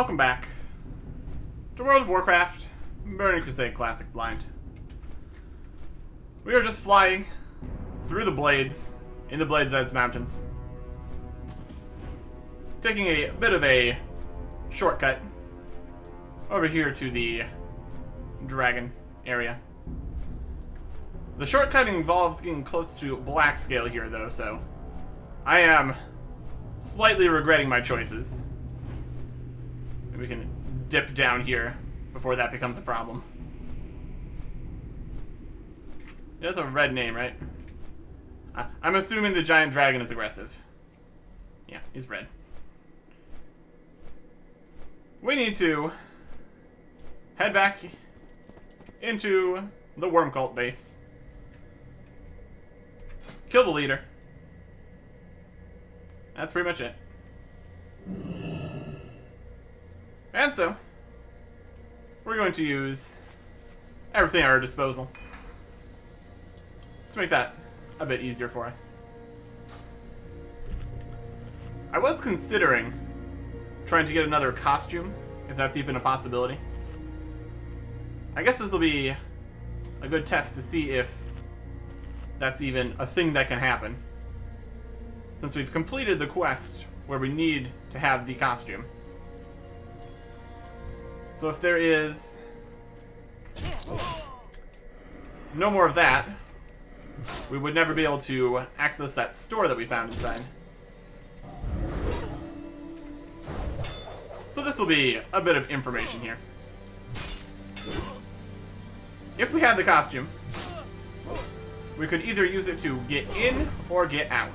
welcome back to World of Warcraft, Burning Crusade Classic Blind. We are just flying through the Blades, in the Blades Edge Mountains. Taking a bit of a shortcut over here to the dragon area. The shortcut involves getting close to black scale here though, so I am slightly regretting my choices. Maybe we can dip down here before that becomes a problem. It has a red name, right? I'm assuming the giant dragon is aggressive. Yeah, he's red. We need to head back into the Worm Cult base. Kill the leader. That's pretty much it. And so, we're going to use everything at our disposal to make that a bit easier for us. I was considering trying to get another costume, if that's even a possibility. I guess this will be a good test to see if that's even a thing that can happen, since we've completed the quest where we need to have the costume. So if there is no more of that, we would never be able to access that store that we found inside. So this will be a bit of information here. If we had the costume, we could either use it to get in or get out.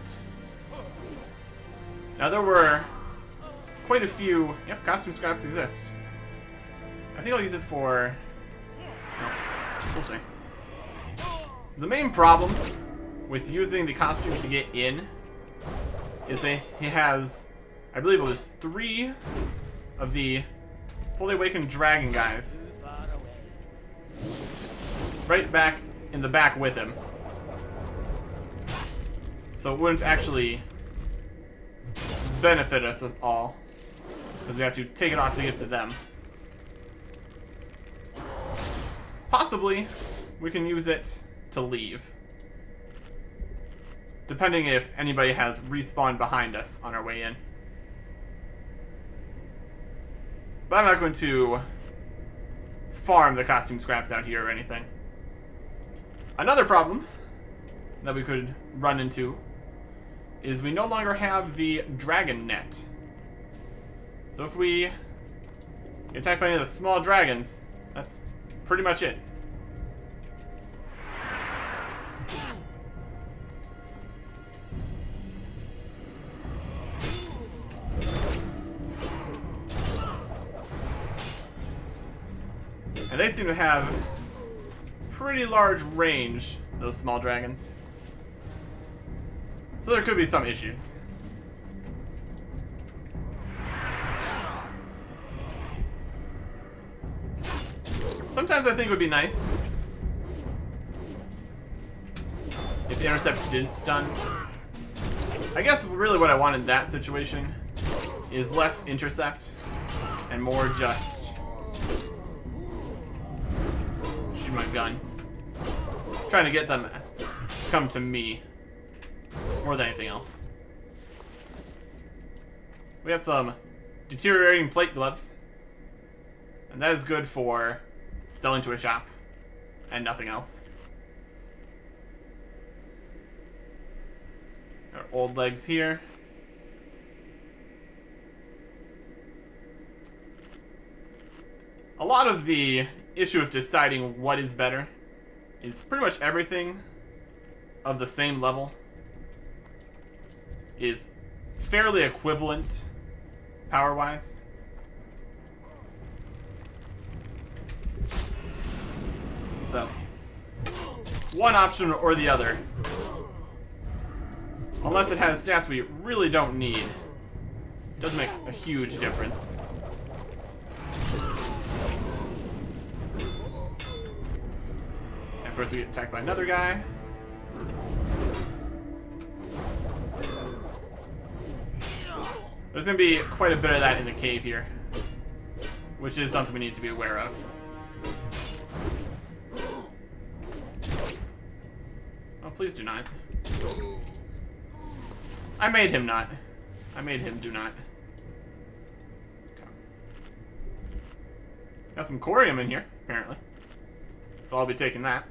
Now there were quite a few... Yep, costume scraps exist. I think I'll use it for... No, we'll see. The main problem with using the costume to get in is that he has, I believe it was 3 of the fully awakened dragon guys right back in the back with him. So it wouldn't actually benefit us at all, because we have to take it off to get to them. Possibly, we can use it to leave, depending if anybody has respawned behind us on our way in. But I'm not going to farm the costume scraps out here or anything. Another problem that we could run into is we no longer have the dragon net. So if we get attacked by any of the small dragons, that's pretty much it. And they seem to have pretty large range, those small dragons. So there could be some issues. Sometimes I think it would be nice if the intercept didn't stun. I guess really what I want in that situation is less intercept and more just shoot my gun. Trying to get them to come to me more than anything else. We got some deteriorating plate gloves, and that is good for selling to a shop and nothing else. Our old legs here. A lot of the issue of deciding what is better is pretty much everything of the same level is fairly equivalent power-wise. So, one option or the other, unless it has stats we really don't need, does make a huge difference. And of course we get attacked by another guy. There's going to be quite a bit of that in the cave here. which is something we need to be aware of. Oh, please do not. I made him not. I made him do not. Okay. Got some corium in here, apparently. So I'll be taking that.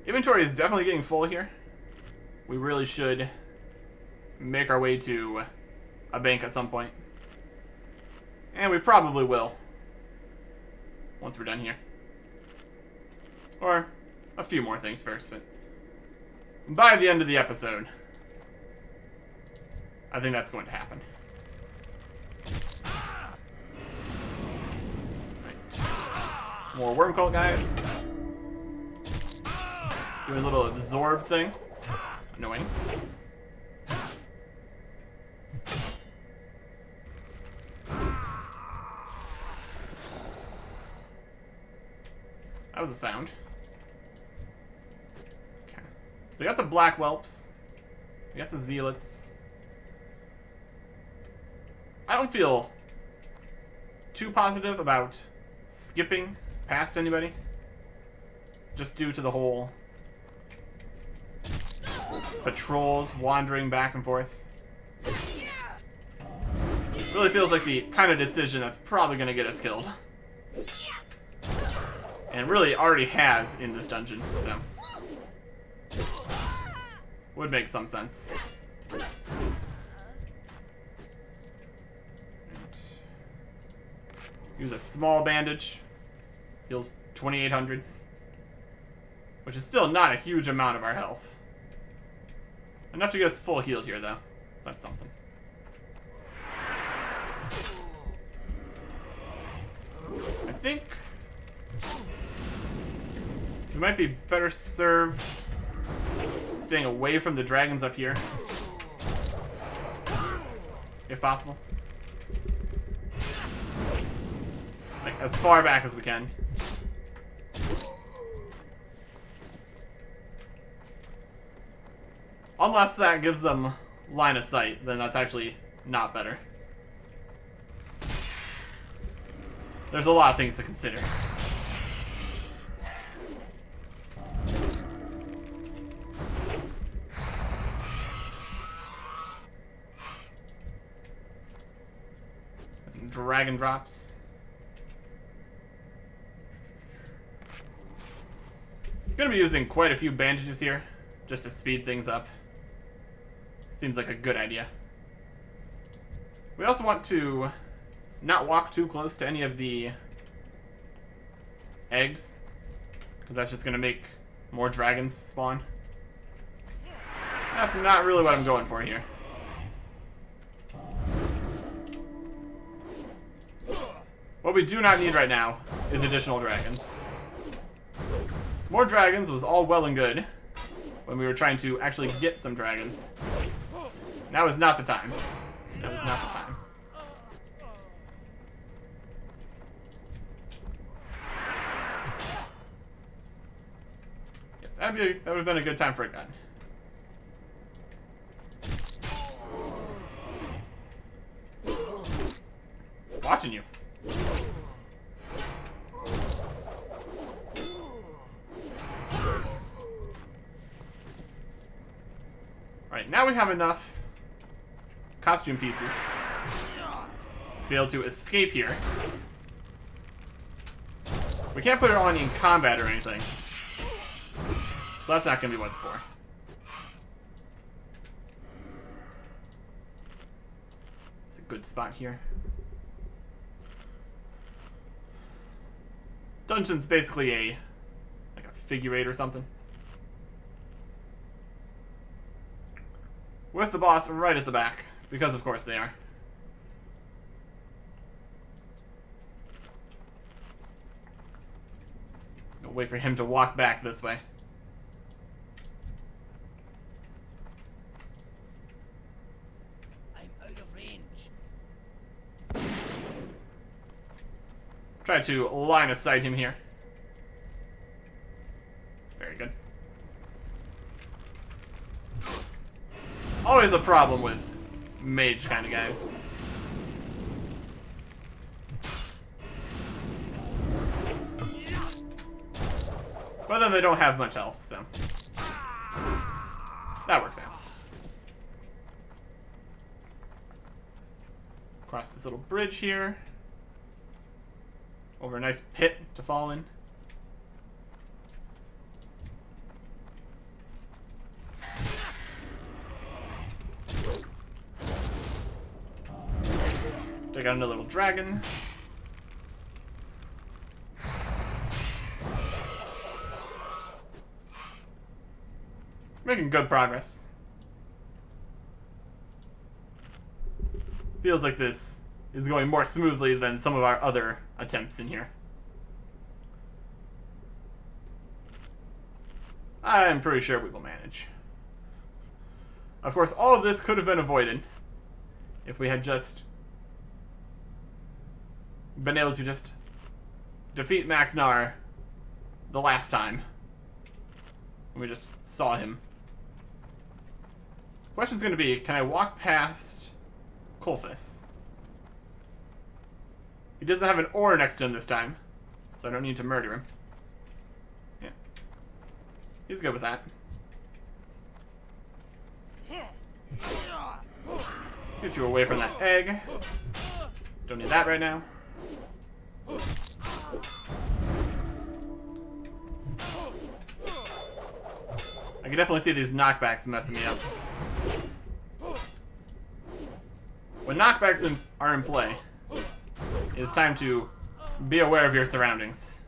Inventory is definitely getting full here. We really should make our way to a bank at some point. And we probably will. Once we're done here. Or a few more things first, but by the end of the episode, I think that's going to happen. Right. More worm cult guys. Doing a little absorb thing. Annoying. That was a sound. Okay. So we got the black whelps. We got the zealots. I don't feel too positive about skipping past anybody. Just due to the whole patrols wandering back and forth. Really feels like the kind of decision that's probably going to get us killed. And really already has in this dungeon, so would make some sense. Use a small bandage. Heals 2,800. Which is still not a huge amount of our health. Enough to get us full healed here, though. So that's something. I think we might be better served staying away from the dragons up here. If possible. Like, as far back as we can. Unless that gives them line of sight, then that's actually not better. There's a lot of things to consider. Some dragon drops. Gonna be using quite a few bandages here, just to speed things up. Seems like a good idea. We also want to not walk too close to any of the eggs, because that's just gonna make more dragons spawn. That's not really what I'm going for here. What we do not need right now is additional dragons. More dragons was all well and good when we were trying to actually get some dragons. Now is not the time. That was not the time. That would have been a good time for a gun. Watching you. Right, now we have enough costume pieces to be able to escape here. We can't put it on in combat or anything. So that's not going to be what it's for. It's a good spot here. Dungeon's basically like a figure eight or something. With the boss right at the back, because of course they are. I'll wait for him to walk back this way. I'm out of range. Try to line of sight him here. Very good. Always a problem with mage kind of guys. But then they don't have much health, so that works out. Cross this little bridge here. Over a nice pit to fall in. Take out another little dragon. Making good progress. Feels like this is going more smoothly than some of our other attempts in here. I'm pretty sure we will manage. Of course, all of this could have been avoided if we had just been able to just defeat Maxnar the last time. We just saw him. Question's gonna be, can I walk past Colfus? He doesn't have an ore next to him this time, so I don't need to murder him. Yeah. He's good with that. Let's get you away from that egg. Don't need that right now. I can definitely see these knockbacks messing me up. When knockbacks are in play, it's time to be aware of your surroundings.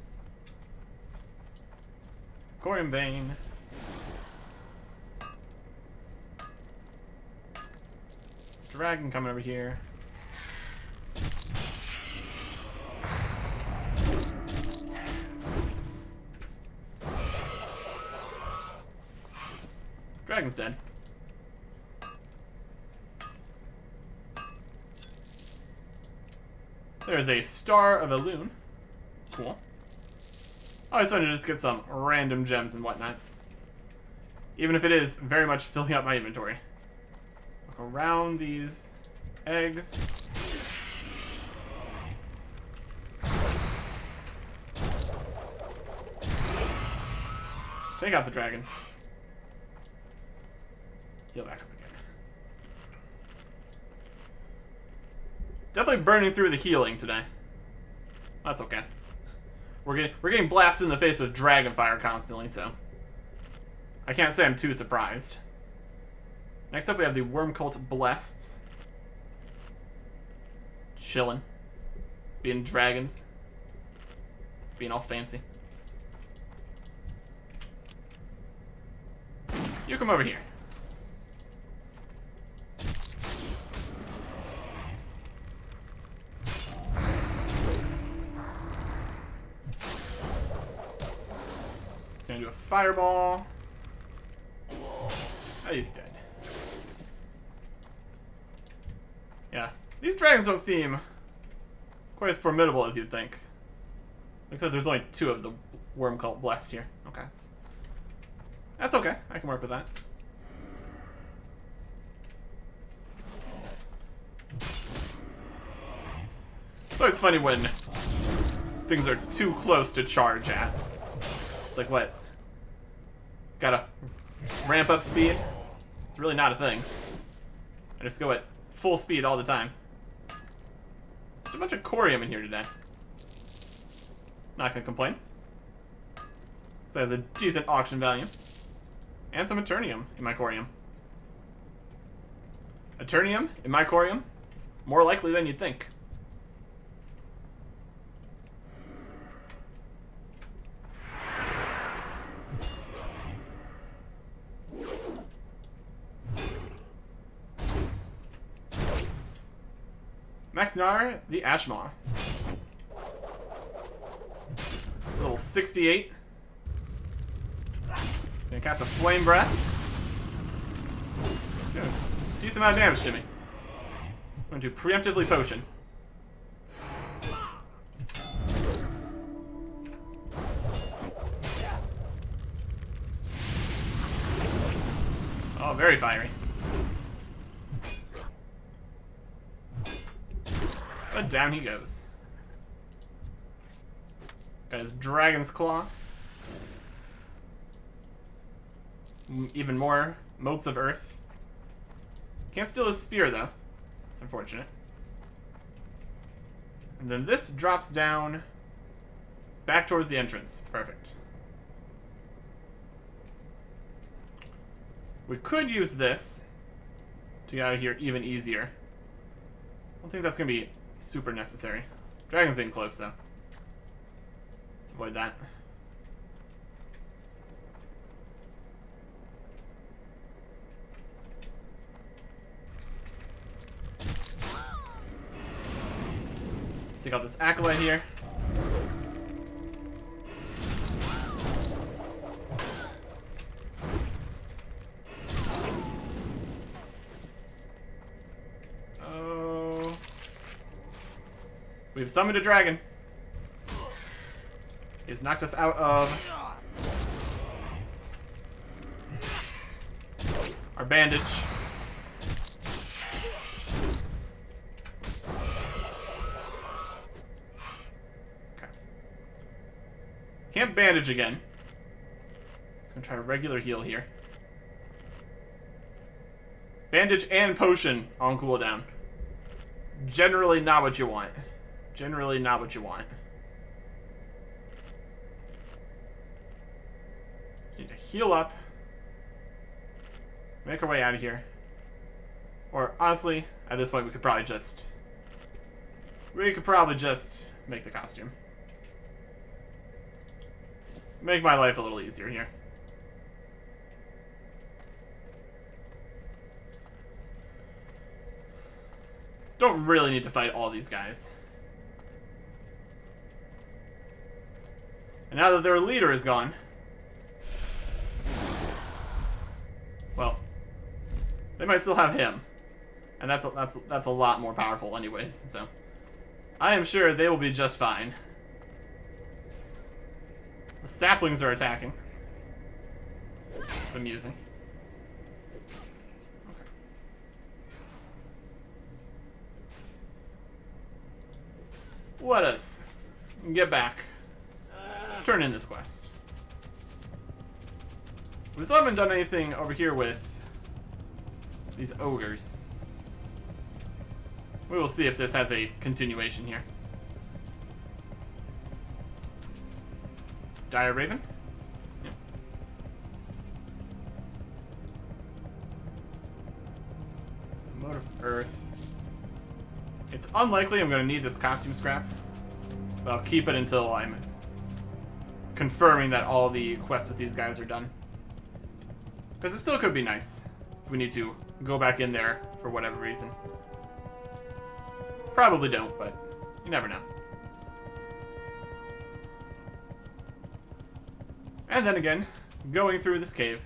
Corium Vein. Dragon coming over here. Dragon's dead. There's a Star of Elune. Cool. I just wanted to just get some random gems and whatnot. Even if it is very much filling up my inventory. Look around these eggs. Take out the dragon. Heal back up again. Definitely burning through the healing today. That's okay. We're getting blasted in the face with dragon fire constantly, so I can't say I'm too surprised. Next up, we have the Worm Cult Blessed. Chilling. Being dragons. Being all fancy. You come over here. Gonna do a fireball. Oh, he's dead. Yeah, these dragons don't seem quite as formidable as you'd think. Except there's only 2 of the Worm Cult Blessed here. Okay, that's okay. I can work with that. It's always funny when things are too close to charge at. It's like, what? Gotta ramp up speed? It's really not a thing. I just go at full speed all the time. There's a bunch of corium in here today. Not gonna complain. So it has a decent auction value. And some Eternium in my corium. Eternium in my corium? More likely than you'd think. Maxnar, the Ashmaw. Level 68. Gonna cast a Flame Breath. It's doing a decent amount of damage to me. I'm going to preemptively potion. Oh, very fiery. But down he goes. Got his Dragon's Claw. even more motes of earth. Can't steal his spear, though. It's unfortunate. And then this drops down back towards the entrance. Perfect. We could use this to get out of here even easier. I don't think that's going to be super necessary. Dragon's in close, though. Let's avoid that. Take out this acolyte here. Oh. We've summoned a dragon. He's knocked us out of our bandage. Can't bandage again. Just gonna try a regular heal here. Bandage and potion on cooldown. Generally not what you want. Generally not what you want. Need to heal up. Make our way out of here. Or honestly, at this point we could probably just make the costume. Make my life a little easier here. Don't really need to fight all these guys. And now that their leader is gone, well, they might still have him, and that's a lot more powerful, anyways. So, I am sure they will be just fine. The saplings are attacking. It's amusing. Okay. Let us get back. Turn in this quest. We still haven't done anything over here with these ogres. We will see if this has a continuation here. Dire Raven? Yep. It's a mode of earth. It's unlikely I'm going to need this costume scrap, but I'll keep it until I'm confirming that all the quests with these guys are done. Because it still could be nice if we need to go back in there for whatever reason. Probably don't, but you never know. And then again, going through this cave,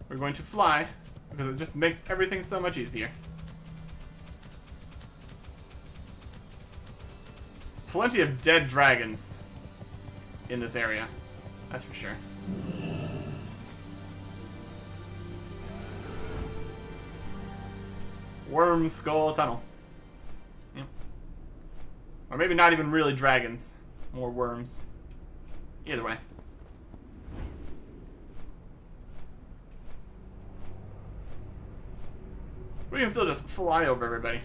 we're going to fly, because it just makes everything so much easier. There's plenty of dead dragons in this area, that's for sure. Worm Skull Tunnel. Yep. Or maybe not even really dragons, more worms. Either way. We can still just fly over everybody.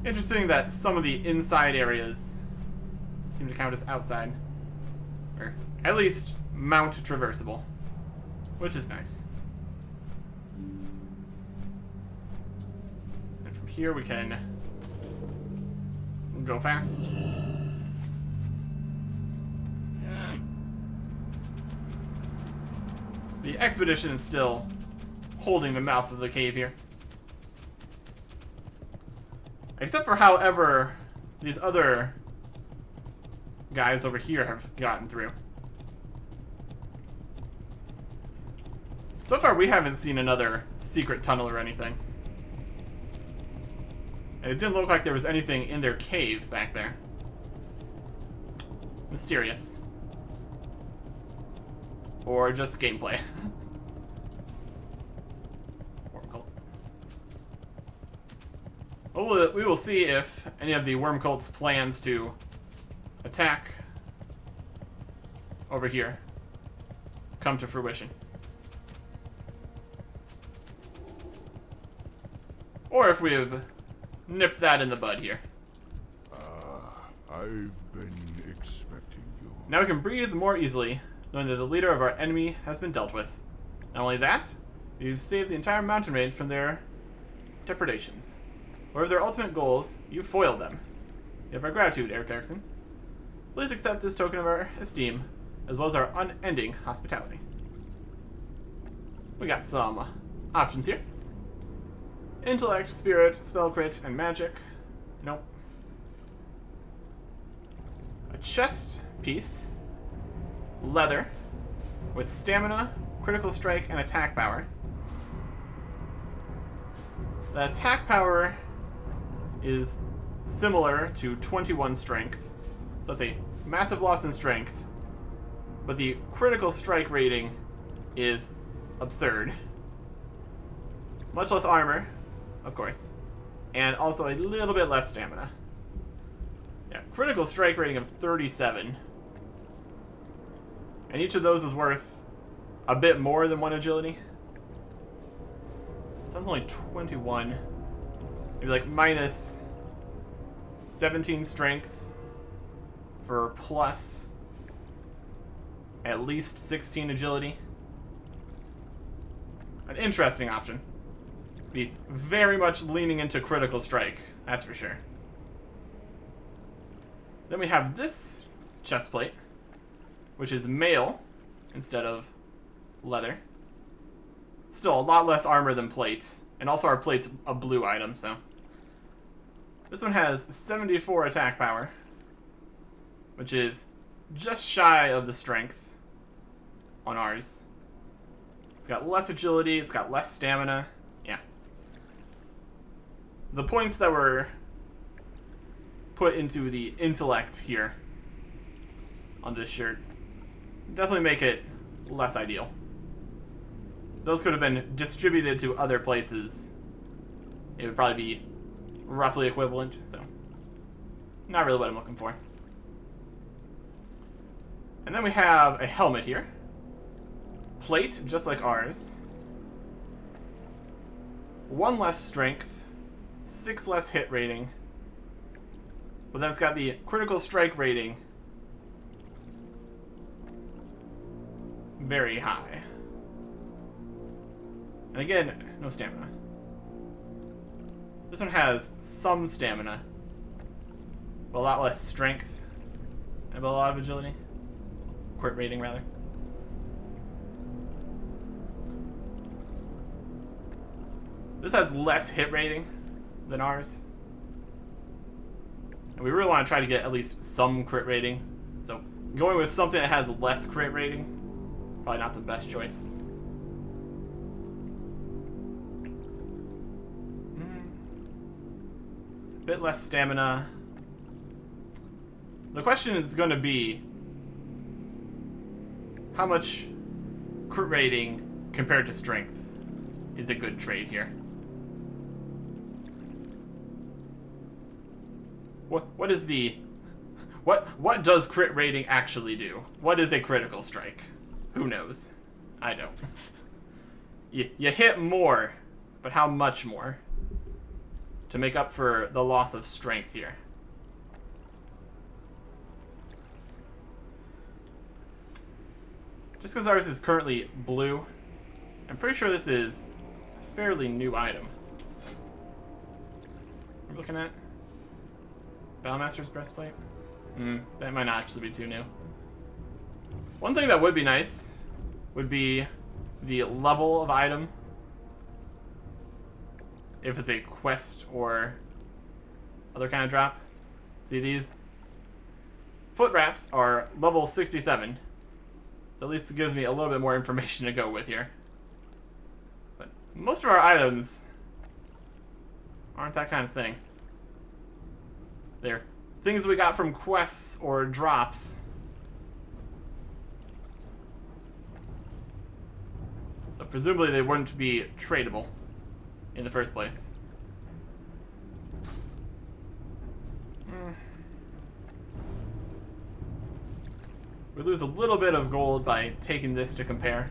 Interesting that some of the inside areas seem to count as outside. Or at least mount traversable. Which is nice. And from here we can go fast. The expedition is still holding the mouth of the cave here. Except for however these other guys over here have gotten through. So far we haven't seen another secret tunnel or anything. And it didn't look like there was anything in their cave back there. Mysterious. Or just gameplay. Worm cult. Well, we will see if any of the worm cult's plans to attack over here come to fruition. Or if we've nipped that in the bud here. I've been expecting you. Now we can breathe more easily, knowing that the leader of our enemy has been dealt with. Not only that, you've saved the entire mountain range from their depredations. Whatever their ultimate goals, you've foiled them. You have our gratitude, Eric Erickson. Please accept this token of our esteem, as well as our unending hospitality. We got some options here. Intellect, spirit, spell crit, and magic. Nope. A chest piece. Leather. With stamina, critical strike, and attack power. The attack power is similar to 21 strength. So that's a massive loss in strength. But the critical strike rating is absurd. Much less armor, of course. And also a little bit less stamina. Yeah, critical strike rating of 37. And each of those is worth a bit more than 1 agility. So that's only 21. Maybe like minus 17 strength for plus at least 16 agility. An interesting option. Be very much leaning into critical strike, that's for sure. Then we have this chest plate, which is mail instead of leather. Still a lot less armor than plate, and also our plate's a blue item, so. This one has 74 attack power, which is just shy of the strength on ours. It's got less agility, it's got less stamina. Yeah. The points that were put into the intellect here on this shirt definitely make it less ideal. Those could have been distributed to other places. It would probably be roughly equivalent, so not really what I'm looking for. And then we have a helmet here. Plate, just like ours. 1 less strength, 6 less hit rating. But then it's got the critical strike rating very high. And again, no stamina. This one has some stamina, but a lot less strength, and a lot of agility. Crit rating, rather. This has less hit rating than ours. And we really want to try to get at least some crit rating. So going with something that has less crit rating, probably not the best choice. Bit less stamina. The question is going to be how much crit rating compared to strength is a good trade here. What is the what does crit rating actually do? What is a critical strike? Who knows? I don't. You hit more, but how much more to make up for the loss of strength here? Just because ours is currently blue, I'm pretty sure this is a fairly new item. We're looking at Battlemaster's breastplate. That might not actually be too new. One thing that would be nice would be the level of item. If it's a quest or other kind of drop. See, these foot wraps are level 67. So at least it gives me a little bit more information to go with here. But most of our items aren't that kind of thing. They're things we got from quests or drops. So presumably they wouldn't be tradable in the first place. We're We lose a little bit of gold by taking this to compare.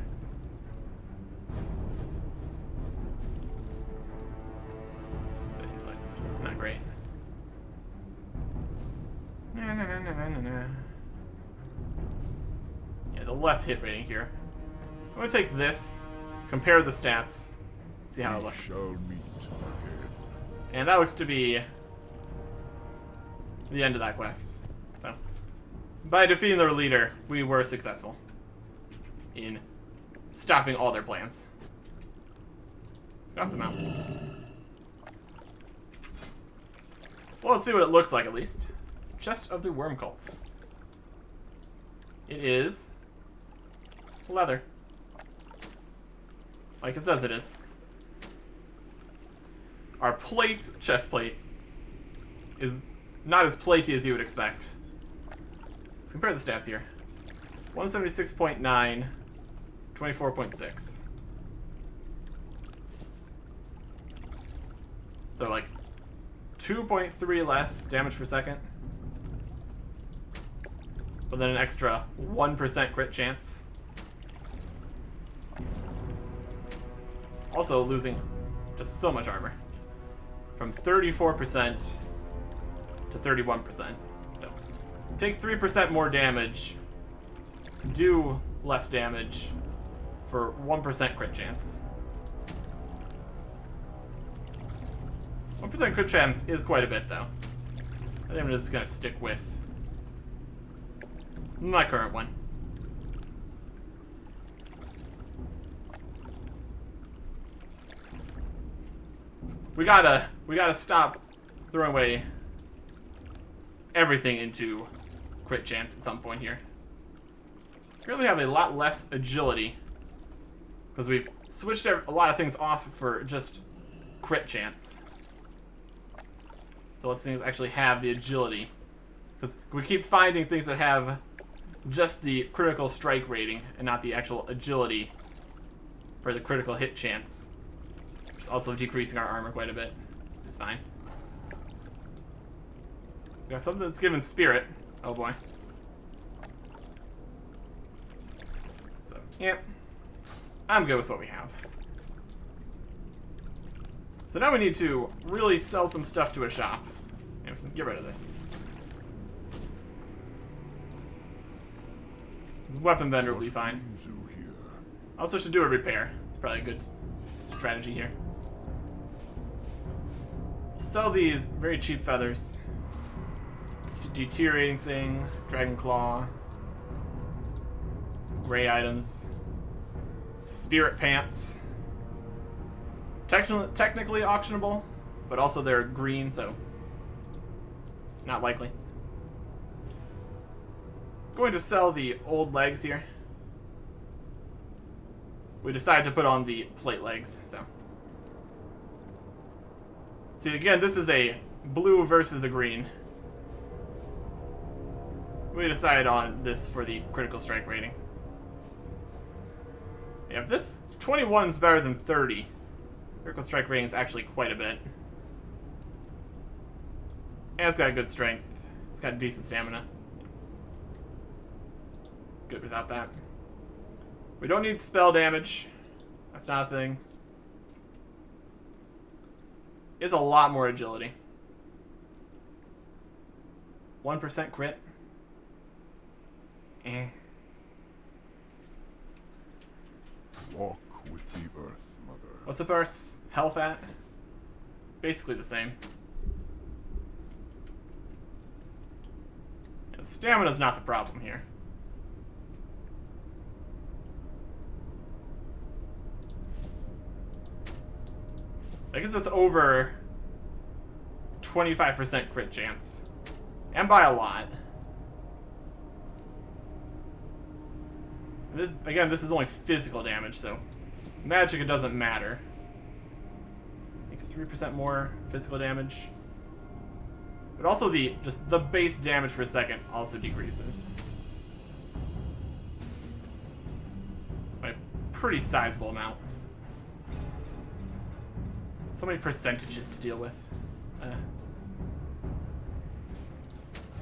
But insight's not great. Yeah, the less hit rating here. I'm gonna take this, compare the stats, see how it looks. Shall meet again. And that looks to be the end of that quest. So, by defeating their leader, we were successful in stopping all their plans. Let's go off the mountain. Well, let's see what it looks like at least. Chest of the Worm Cult. It is leather. Like it says it is. Our plate, chest plate, is not as platey as you would expect. Let's compare the stats here. 176.9, 24.6. So like 2.3 less damage per second. But then an extra 1% crit chance. Also losing just so much armor. From 34% to 31%. So take 3% more damage, do less damage for 1% crit chance. 1% crit chance is quite a bit though. I think I'm just gonna stick with my current one. We gotta stop throwing away everything into crit chance at some point here. We really have a lot less agility because we've switched a lot of things off for just crit chance. So those things actually have the agility. Because we keep finding things that have just the critical strike rating and not the actual agility for the critical hit chance. It's also decreasing our armor quite a bit. It's fine. We got something that's given spirit. Oh boy. So, yep. I'm good with what we have. So now we need to really sell some stuff to a shop. And we can get rid of this. This weapon vendor will be fine. Also should do a repair. It's probably a good strategy here. Sell these very cheap feathers. It's a deteriorating thing. Dragon claw. Gray items. Spirit pants. Technically auctionable, but also they're green, so not likely. Going to sell the old legs here. We decided to put on the plate legs, so. See, again, this is a blue versus a green. We decided on this for the critical strike rating. Yeah, if this 21 is better than 30, critical strike rating is actually quite a bit. And it's got good strength. It's got decent stamina. Good without that. We don't need spell damage. That's not a thing. It's a lot more agility. 1% crit. Eh. Walk with the earth, mother. What's up our health at? Basically the same. Yeah, stamina's not the problem here. That gets us over 25% crit chance. And by a lot. This, again, this is only physical damage, so magic, it doesn't matter. Make 3% more physical damage. But also just the base damage per second also decreases. By a pretty sizable amount. So many percentages to deal with.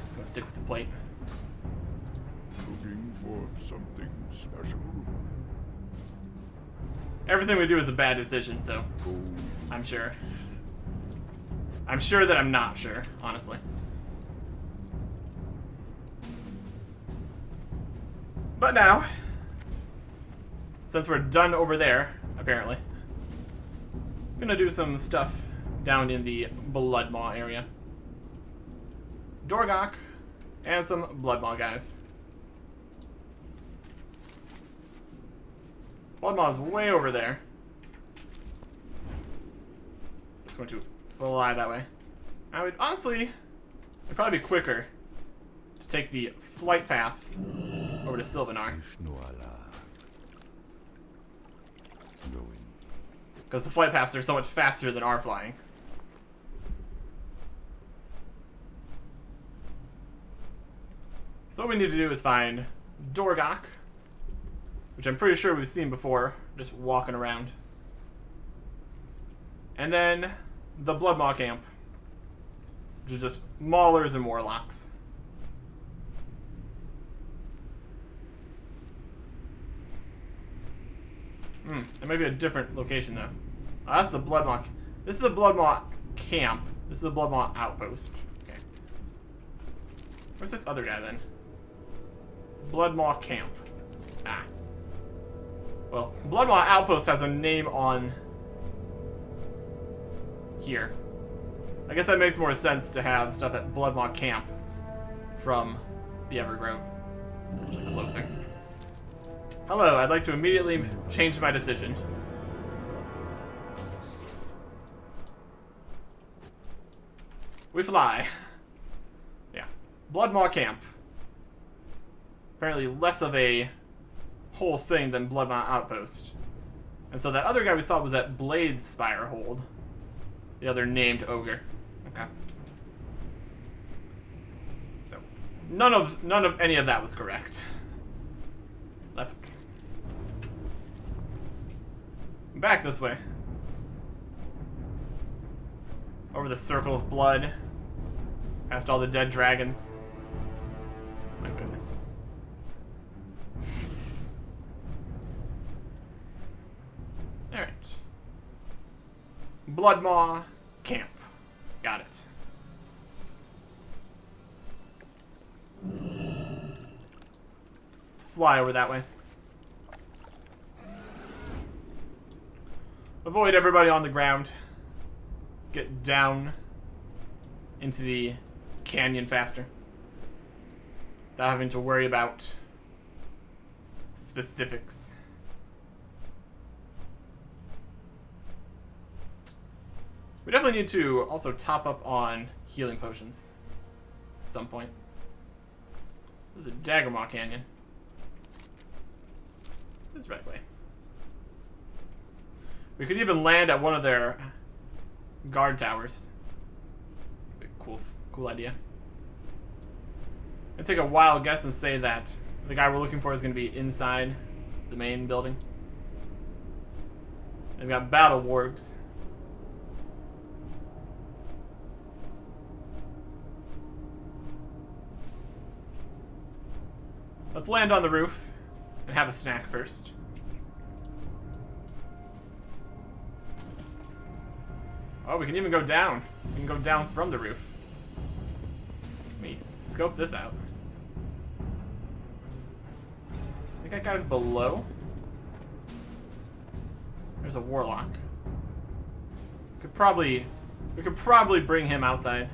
Just gonna stick with the plate. looking for something special? Everything we do is a bad decision, so Oh, I'm sure. I'm sure that I'm not sure, honestly. But now, since we're done over there, apparently, I'm gonna do some stuff down in the Bloodmaw area. Dorgok and some Bloodmaw guys. Bloodmaw's way over there. Just going to fly that way. I would honestly, it'd probably be quicker to take the flight path over to Sylvanar. Because the flight paths are so much faster than our flying. So what we need to do is find Dorgok, which I'm pretty sure we've seen before, just walking around. And then the Bloodmaw camp, which is just Maulers and Warlocks. It might be a different location though. Oh, that's the Bloodmaw. This is the Bloodmaw camp. This is the Bloodmaw outpost. Okay. Where's this other guy then? Bloodmaw camp. Ah. Well, Bloodmaw outpost has a name on here. I guess that makes more sense to have stuff at Bloodmaw camp from the Evergrove. It's actually closer. Hello, I'd like to immediately change my decision. We fly. Yeah. Bloodmaw camp. Apparently less of a whole thing than Bloodmaw outpost. And so that other guy we saw was at Blade Spire hold. The other named ogre. Okay. So none of any of that was correct. That's okay. Back this way. Over the circle of blood. Past all the dead dragons. My goodness. Alright. Bloodmaw camp. Got it. Let's fly over that way. Avoid everybody on the ground. Get down into the canyon faster. Without having to worry about specifics. We definitely need to also top up on healing potions at some point. The Daggermaw Canyon. This is the right way. We could even land at one of their guard towers. Cool idea. I'd take a wild guess and say that the guy we're looking for is going to be inside the main building. They've got battle wargs. Let's land on the roof and have a snack first. Oh, we can even go down. We can go down from the roof. Let me scope this out. I think that guy's below. There's a warlock. We could probably bring him outside.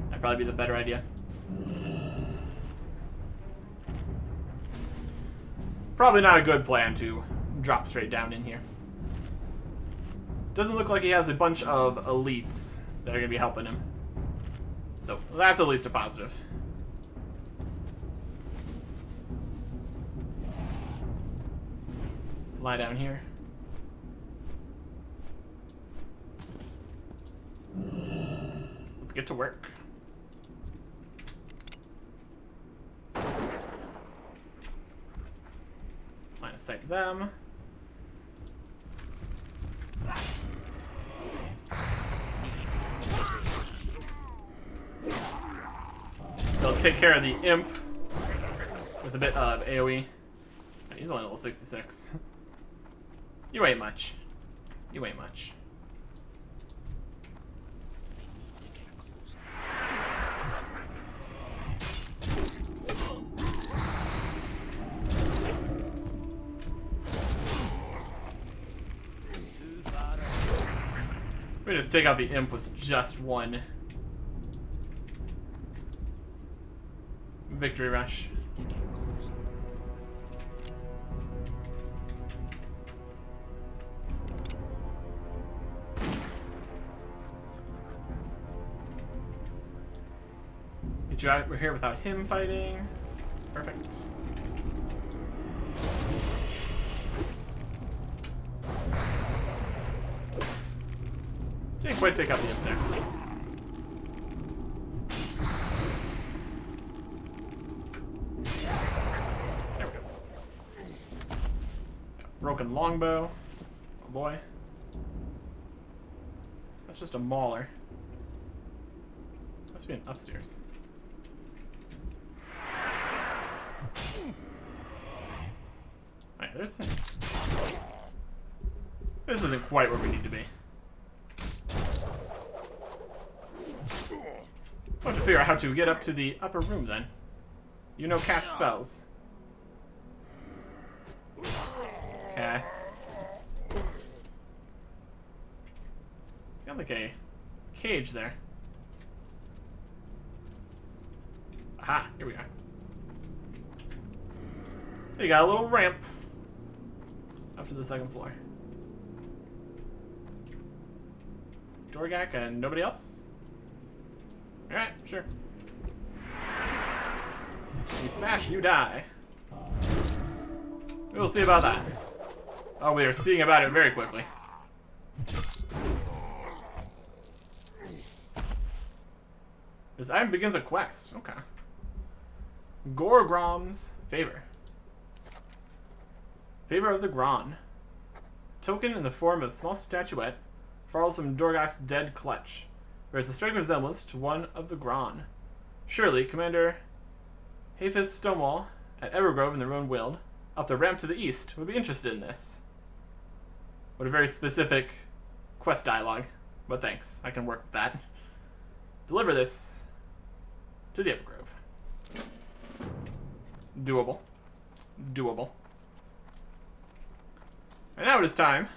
That'd probably be the better idea. Probably not a good plan to drop straight down in here. Doesn't look like he has a bunch of elites that are going to be helping him. So that's at least a positive. Fly down here. Let's get to work. Line of sight them. They'll take care of the imp with a bit of AoE. He's only level 66. You ain't much. You ain't much. We just take out the imp with just one victory rush. Get you out here without him fighting. Perfect. Didn't quite take out the imp there. There we go. Broken longbow. Oh boy. That's just a mauler. Must be an upstairs. Alright, there's some... This isn't quite where we need to be. I'll have to figure out how to get up to the upper room then. You know, cast spells. Okay. Got like a cage there. Aha, here we are. You got a little ramp up to the second floor. Dorgak and nobody else? Alright, sure. You smash, you die. We'll see about that. Oh, we are seeing about it very quickly. This item begins a quest. Okay. Gorgrom's favor. Favor of the Gron. Token in the form of a small statuette falls from Dorgak's dead clutch. Bears a striking resemblance to one of the Gron. Surely, Commander Hafez Stonewall at Evergrove in the Ruined Weald, up the ramp to the east, would be interested in this. What a very specific quest dialogue. But thanks, I can work with that. Deliver this to the Evergrove. Doable. Doable. And now it is time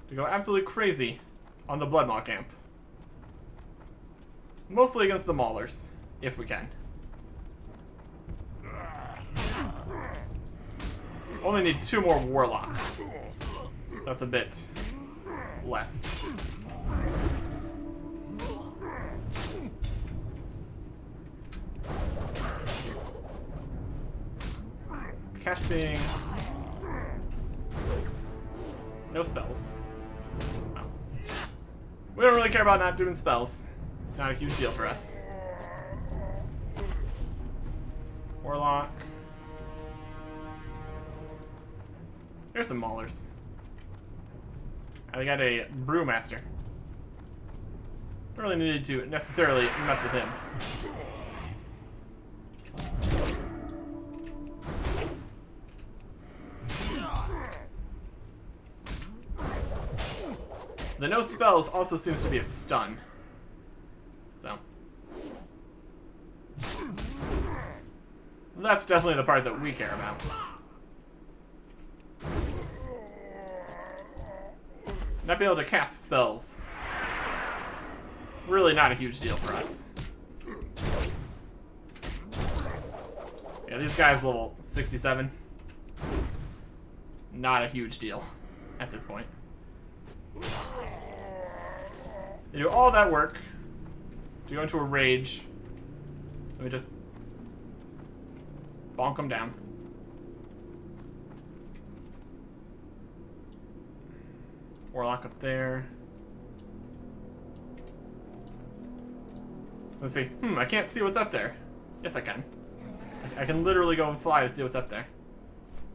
to go absolutely crazy on the Bloodmaw camp. Mostly against the Maulers, if we can. Only need 2 more Warlocks. That's a bit less. Casting... no spells. Oh. We don't really care about not doing spells. It's not a huge deal for us. Warlock. Here's some Maulers. I got a Brewmaster. Don't really need to necessarily mess with him. The no spells also seems to be a stun. So. That's definitely the part that we care about. Not be able to cast spells. Really not a huge deal for us. Yeah, these guys level 67. Not a huge deal at this point. They do all that work to go into a rage. Let me just bonk them down. Warlock up there. Let's see. I can't see what's up there. Yes, I can. I can literally go and fly to see what's up there.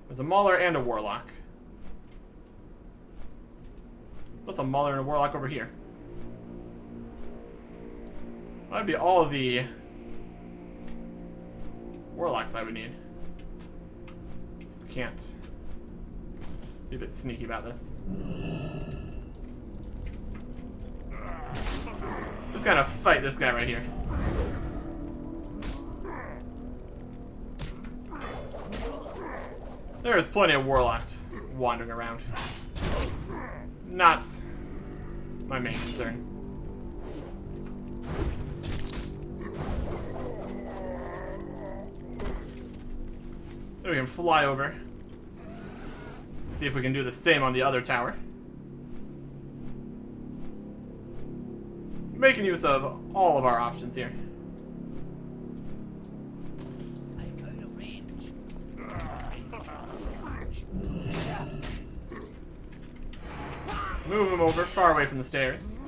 There's a Mauler and a Warlock. That's a Mauler and a Warlock over here. That'd be all of the warlocks I would need. So we can't be a bit sneaky about this. Just gotta fight this guy right here. There's plenty of warlocks wandering around. Not my main concern. Then we can fly over. See if we can do the same on the other tower. Making use of all of our options here. Move him over, far away from the stairs.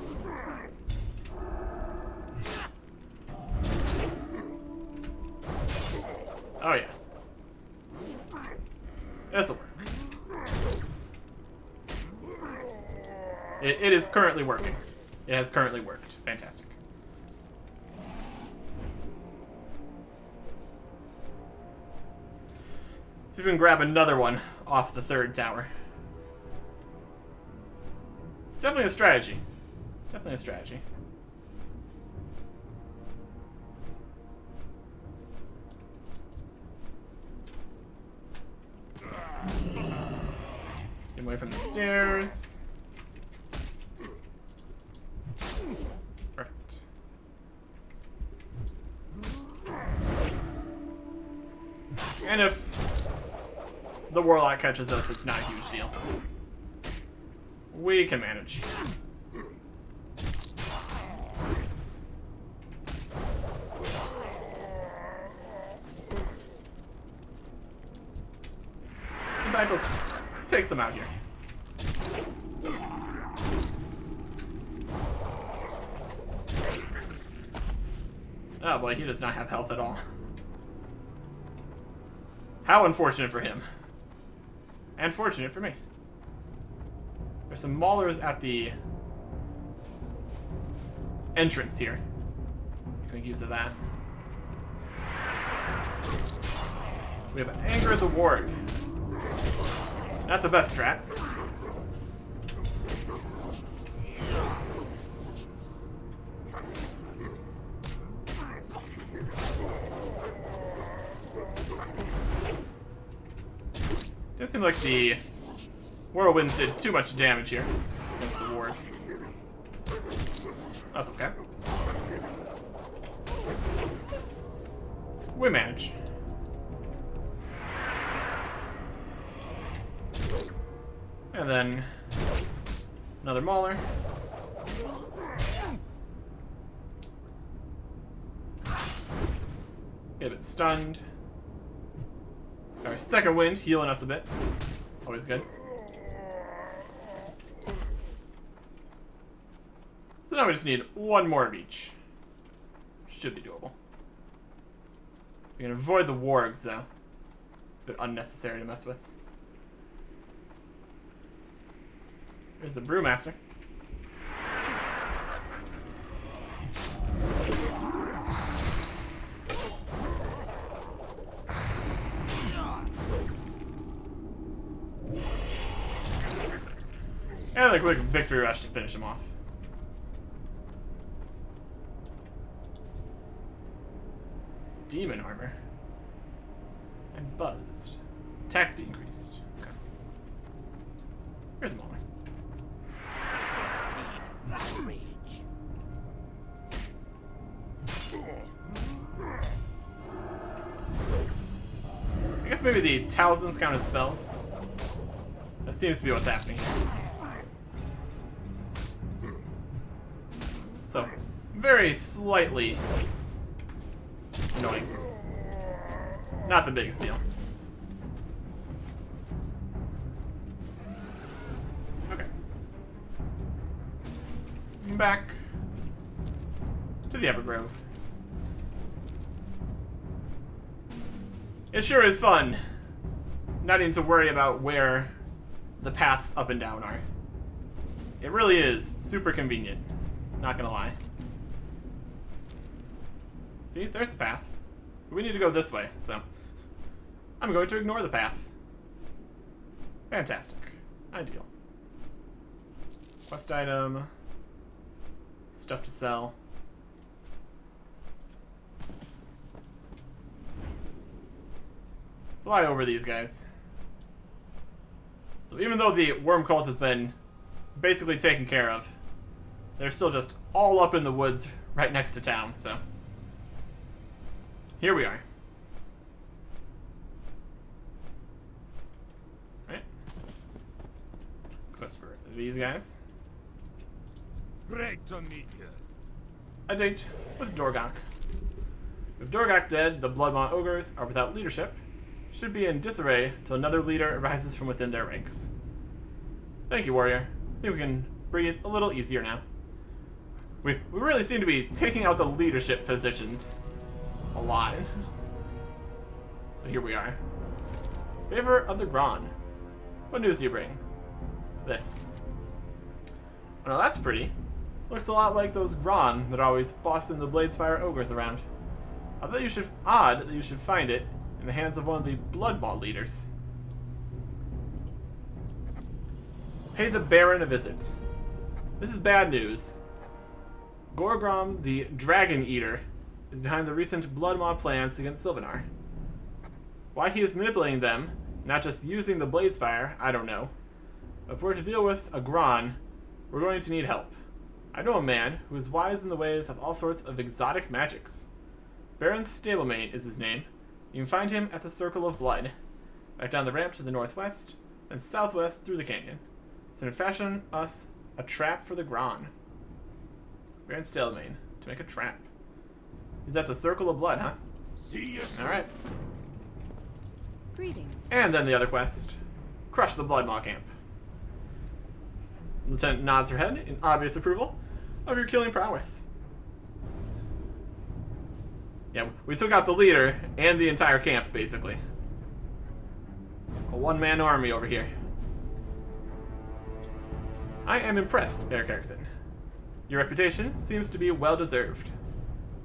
Oh yeah. This'll work. It is currently working. It has currently worked. Fantastic. See if we can grab another one off the third tower. It's definitely a strategy. It's definitely a strategy. Get away from the stairs. Perfect. And if the warlock catches us, it's not a huge deal. We can manage. In fact, let's take some out here. Oh boy, he does not have health at all. How unfortunate for him. And fortunate for me. There's some maulers at the entrance here. Make use of that. We have angered the warg. Not the best strat. Doesn't seem like the whirlwinds did too much damage here against the ward. That's okay. We manage. And then another mauler. Get a bit stunned. Got our second wind healing us a bit. Always good. So now we just need one more of each. Should be doable. We can avoid the wargs though. It's a bit unnecessary to mess with. There's the brewmaster. And a quick victory rush to finish him off. Demon armor. And buzzed. Attack speed increased. Okay. Here's a mauler. I guess maybe the talismans count as spells. That seems to be what's happening. So, very slightly annoying. Not the biggest deal. Okay. Back to the Evergrove. It sure is fun not needing to worry about where the paths up and down are. It really is super convenient. Not gonna lie. See, there's the path. we need to go this way, so I'm going to ignore the path. Fantastic. Ideal. Quest item. Stuff to sell. Fly over these guys. So even though the worm cult has been basically taken care of, they're still just all up in the woods right next to town, so here we are. Alright. Let's quest for these guys. Great to meet you. A date with Dorgok. With Dorgok dead, the Bloodmaw Ogres are without leadership. Should be in disarray till another leader arises from within their ranks. Thank you, warrior. I think we can breathe a little easier now. We really seem to be taking out the leadership positions a lot. So here we are. Favor of the Gron. What news do you bring? This. Oh, no, that's pretty. Looks a lot like those Gron that are always bossing the Bladespire ogres around. Odd that you should find it in the hands of one of the Bloodmaw leaders. Pay the Baron a visit. This is bad news. Gorgrom, the Dragon Eater, is behind the recent Bloodmaw plans against Sylvanar. Why he is manipulating them, not just using the Bladespire, I don't know. But if we're to deal with a Gron, we're going to need help. I know a man who is wise in the ways of all sorts of exotic magics. Baron Stablemate is his name. You can find him at the Circle of Blood, back down the ramp to the northwest, and southwest through the canyon. So to fashion us a trap for the Gron. Baron Stablemate, to make a trap. He's at the Circle of Blood, huh? See you soon. Alright. Greetings. And then the other quest. Crush the Bloodmaw camp. Lieutenant nods her head in obvious approval of your killing prowess. Yeah, we took out the leader and the entire camp, basically. A one-man army over here. I am impressed, Eric Erickson. Your reputation seems to be well-deserved.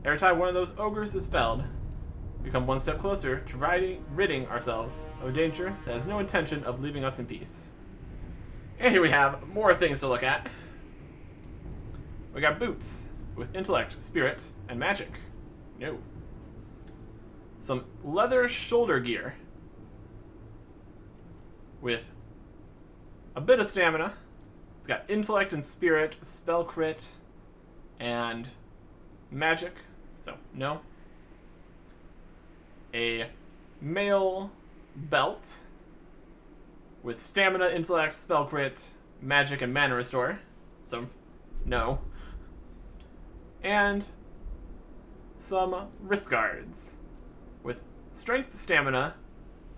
Every time one of those ogres is felled, we come one step closer to ridding ourselves of a danger that has no intention of leaving us in peace. And here we have more things to look at. We got boots with intellect, spirit, and magic. No. Some leather shoulder gear with a bit of stamina. It's got intellect and spirit, spell crit, and magic. So, no. A mail belt with stamina, intellect, spell crit, magic, and mana restore. So, no. And some wrist guards with strength, stamina,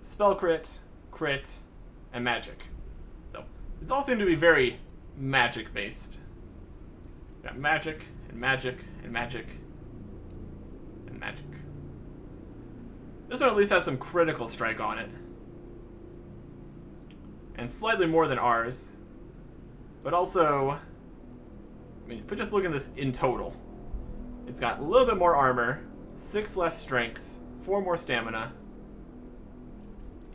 spell crit, crit, and magic. So, it's all seem to be very magic based. Got magic, and magic, and magic, and magic. This one at least has some critical strike on it. And slightly more than ours. But also, I mean, if we just look at this in total, it's got a little bit more armor, 6 less strength, 4 more stamina,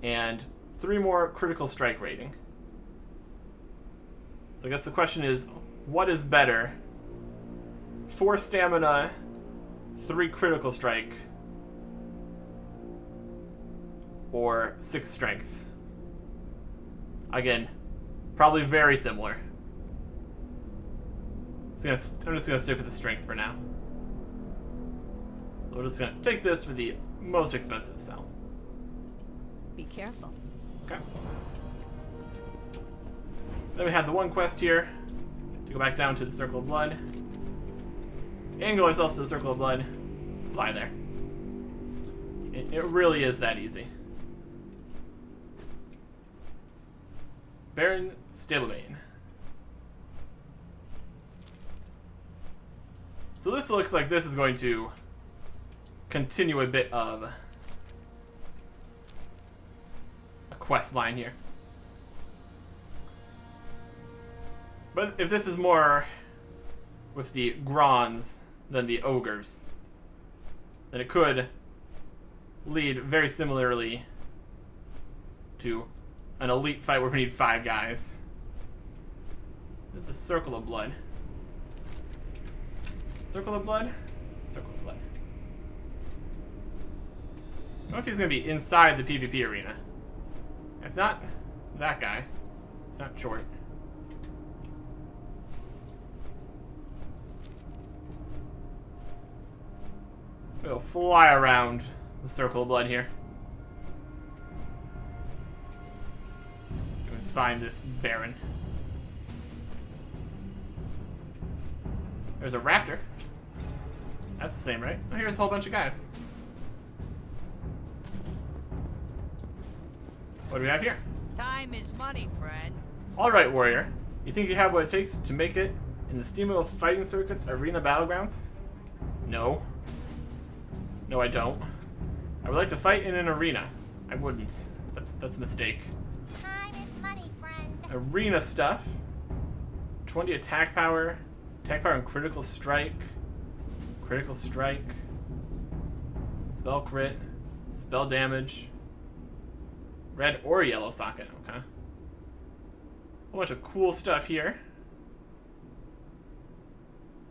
and 3 more critical strike rating. So I guess the question is, what is better? 4 stamina, 3 critical strike, or 6 strength? Again, probably very similar. I'm just going to stick with the strength for now. We're just going to take this for the most expensive cell. Be careful. Okay. Then we have the one quest here to go back down to the Circle of Blood. Angle ourselves to the Circle of Blood. Fly there. It really is that easy. Baron Stablemate. So this looks like this is going to continue a bit of a quest line here. But if this is more with the Grons than the Ogres, then it could lead very similarly to an elite fight where we need 5 guys. This is the Circle of Blood. Circle of Blood? Circle of Blood. I don't know if he's going to be inside the PvP arena. It's not that guy. It's not short. We'll fly around the Circle of Blood here. And find this Baron. There's a raptor. That's the same, right? Oh, here's a whole bunch of guys. What do we have here? Time is money, friend. Alright, warrior. You think you have what it takes to make it in the Steamboat Fighting Circuit's arena battlegrounds? No. No, I don't. I would like to fight in an arena. I wouldn't. That's a mistake. Time is money, friend. Arena stuff. 20 attack power. Attack power and critical strike. Critical strike. Spell crit. Spell damage. Red or yellow socket. Okay. A whole bunch of cool stuff here.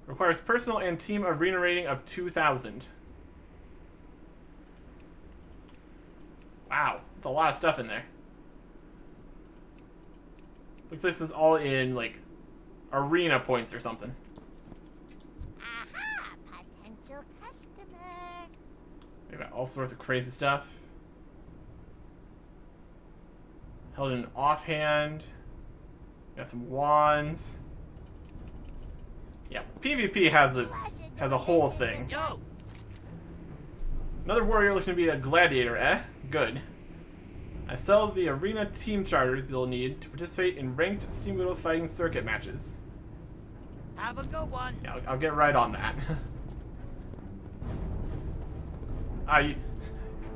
Requires personal and team arena rating of 2,000. Wow, that's a lot of stuff in there. Looks like this is all in, like, arena points or something. Aha! Potential customer. They've got all sorts of crazy stuff. Held in offhand. Got some wands. Yeah, PvP has a whole thing. Yo! Another warrior looking to be a gladiator, eh? Good. I sell the arena team charters you'll need to participate in ranked Steamboat Fighting Circuit matches. Have a good one. Yeah, I'll get right on that.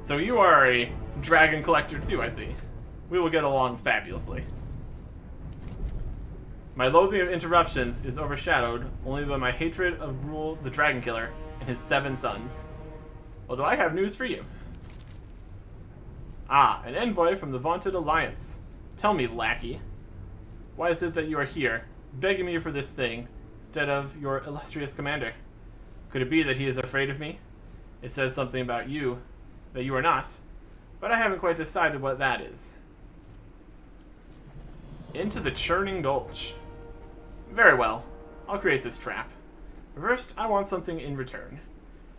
So you are a dragon collector too, I see. We will get along fabulously. My loathing of interruptions is overshadowed only by my hatred of Gruul the Dragon Killer and his 7 sons. Well, do I have news for you? Ah, an envoy from the vaunted alliance. Tell me, lackey, why is it that you are here, begging me for this thing, instead of your illustrious commander? Could it be that he is afraid of me? It says something about you, that you are not, but I haven't quite decided what that is. Into the Churning Gulch. Very well, I'll create this trap. But first, I want something in return.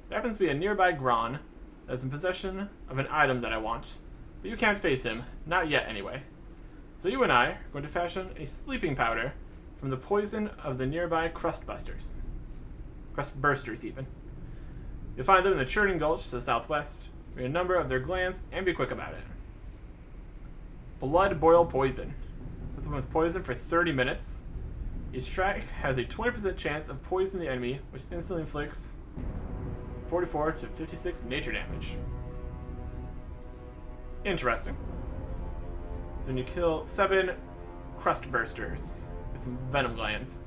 There happens to be a nearby Gron that is in possession of an item that I want, but you can't face him, not yet anyway. So you and I are going to fashion a sleeping powder from the poison of the nearby Crustbusters. Crustbursters, even. You'll find them in the Churning Gulch to the southwest. Read a number of their glands and be quick about it. Blood Boil Poison. This one with poison for 30 minutes. Each track has a 20% chance of poisoning the enemy, which instantly inflicts 44 to 56 nature damage. Interesting. So when you kill 7 Crustbursters with some venom glands,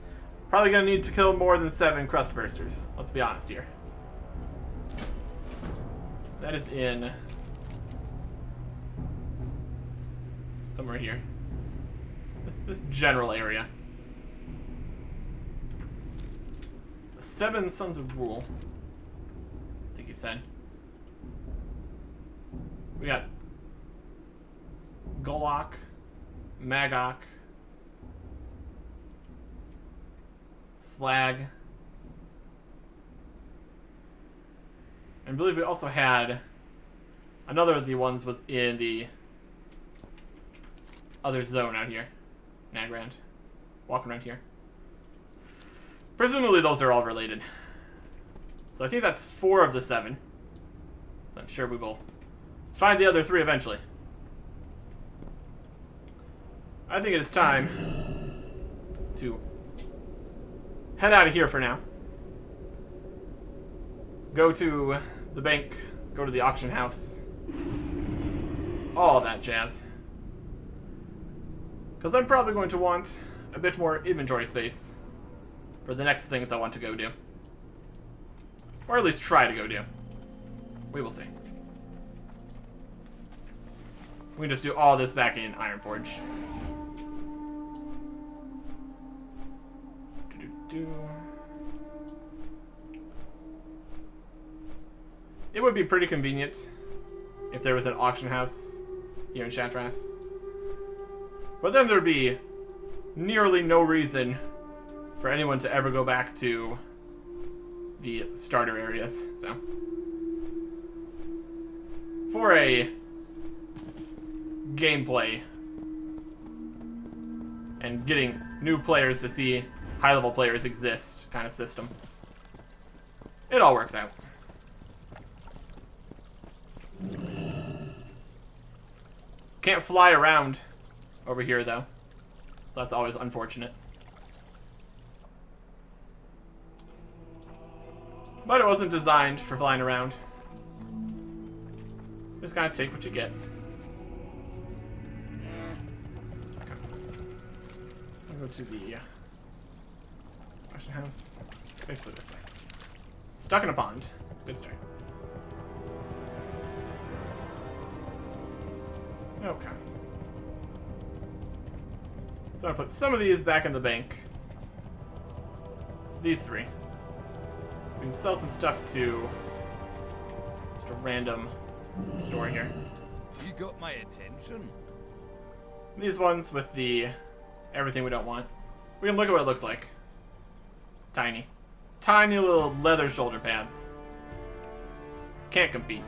probably gonna need to kill more than 7 Crustbursters. Let's be honest here. That is in somewhere here. This general area. The 7 Sons of Gruul, I think he said. We got Golok, Magok, Slag. And I believe we also had another of the ones was in the other zone out here. Nagrand. Walking around here. Presumably those are all related. So I think that's 4 of the 7. So I'm sure we will find the other 3 eventually. I think it is time to head out of here for now. Go to the bank. Go to the auction house. All that jazz. Because I'm probably going to want a bit more inventory space for the next things I want to go do. Or at least try to go do. We will see. We can just do all this back in Ironforge. It would be pretty convenient if there was an auction house here in Shatrath. But then there'd be nearly no reason for anyone to ever go back to the starter areas. So, for a gameplay and getting new players to see high-level players exist kind of system, it all works out. Can't fly around over here though, so that's always unfortunate. But it wasn't designed for flying around. Just gotta take what you get. I'll go to the auction house. Basically this way. Stuck in a pond. Good start. Okay. So I put some of these back in the bank. These three. We can sell some stuff to just a random store here. You got my attention. These ones with the everything we don't want. We can look at what it looks like. Tiny. Tiny little leather shoulder pads. Can't compete.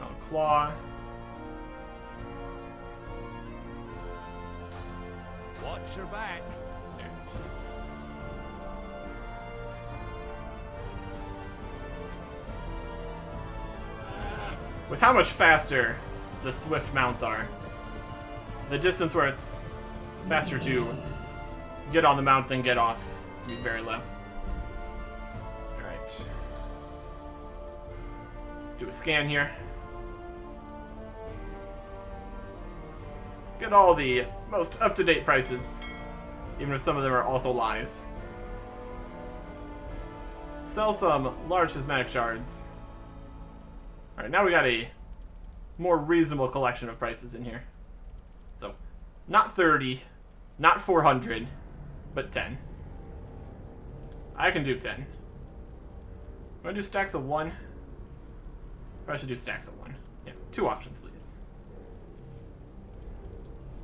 Oh, claw. Watch your back. With how much faster the swift mounts are, the distance where it's faster to get on the mount than get off is going to be very low. Alright. Let's do a scan here. Get all the most up-to-date prices, even if some of them are also lies. Sell some large prismatic shards. Alright, now we got a more reasonable collection of prices in here. So, not 30, not 400, but 10. I can do 10. Want to do stacks of 1? Or I should do stacks of 1. Yeah, 2 options, please.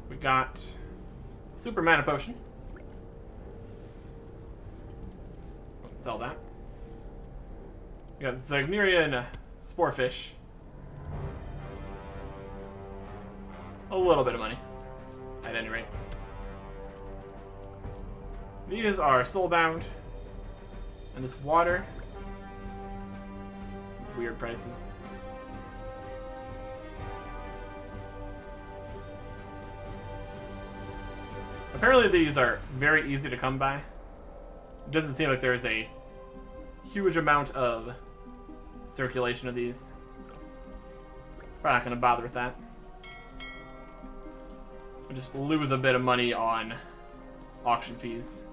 We got Super Mana Potion. Let's sell that. We got Zagnirian Sporefish. A little bit of money, at any rate. These are soulbound. And this water. Some weird prices. Apparently these are very easy to come by. It doesn't seem like there's a huge amount of circulation of these. Probably not going to bother with that. We'll just lose a bit of money on auction fees.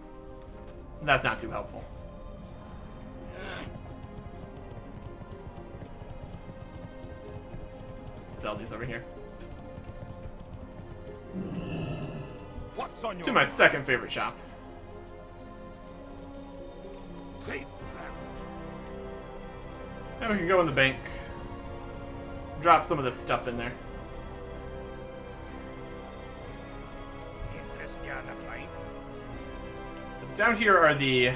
That's not too helpful. Sell these over here. What's on your To my second favorite shop. Safe. And we can go in the bank. Drop some of this stuff in there. Interest you on a fight? So down here are the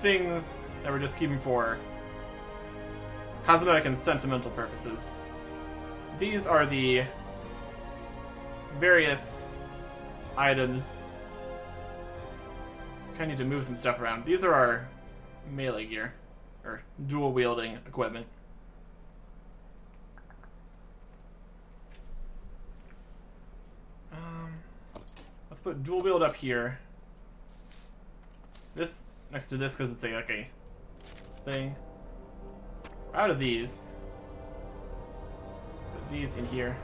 things that we're just keeping for cosmetic and sentimental purposes. These are the various items. I need to move some stuff around. These are our melee gear, or dual wielding equipment. Let's put dual wield up here. This next to this because it's like a thing. Out of these, put these in here.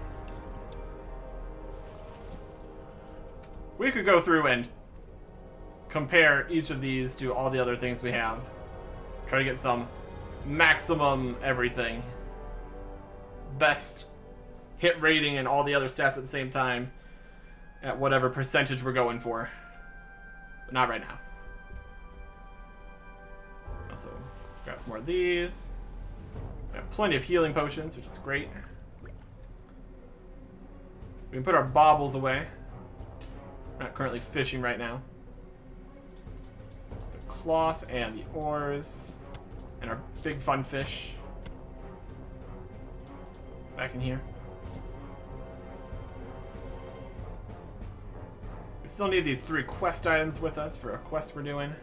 We could go through and compare each of these to all the other things we have. Try to get some maximum everything. best hit rating and all the other stats at the same time at whatever percentage we're going for. But not right now. Also, grab some more of these. We have plenty of healing potions, which is great. We can put our baubles away. We're not currently fishing right now. The cloth and the oars. And our big fun fish. Back in here. We still need these 3 quest items with us for a quest we're doing.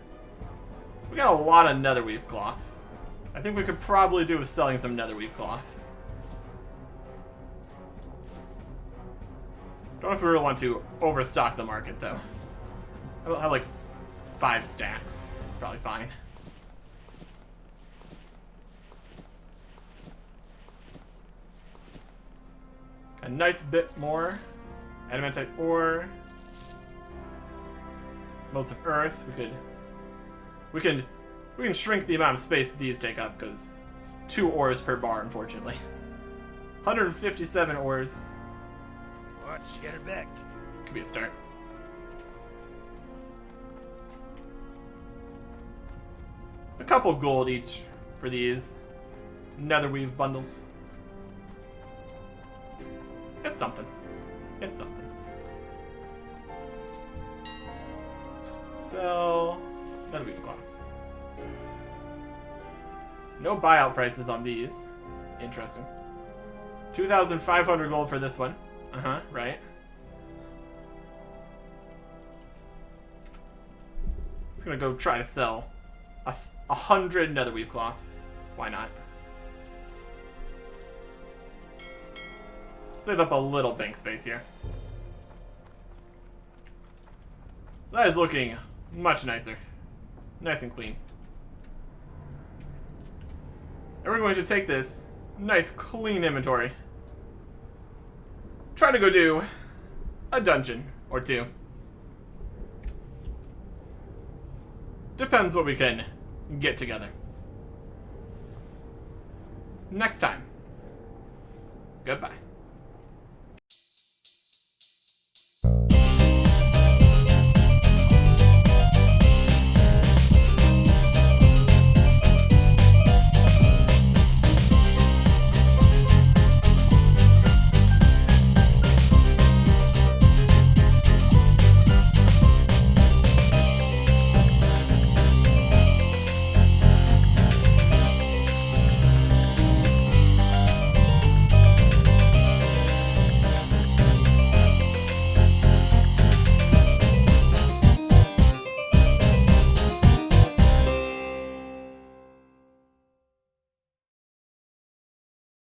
We got a lot of netherweave cloth. I think we could probably do with selling some netherweave cloth. Don't know if we really want to overstock the market, though. I'll have like 5 stacks. It's probably fine. A nice bit more adamantite ore. Motes of earth. We can shrink the amount of space that these take up because it's 2 ores per bar, unfortunately. 157 ores. Watch your back. Could be a start. A couple gold each for these netherweave bundles. It's something. It's something. Sell netherweave cloth. No buyout prices on these. Interesting. 2,500 gold for this one. Right. It's gonna go try to sell 100 netherweave cloth. Why not? Save up a little bank space here. That is looking much nicer. Nice and clean. And we're going to take this nice clean inventory. Try to go do a dungeon or 2. Depends what we can get together. Next time. Goodbye.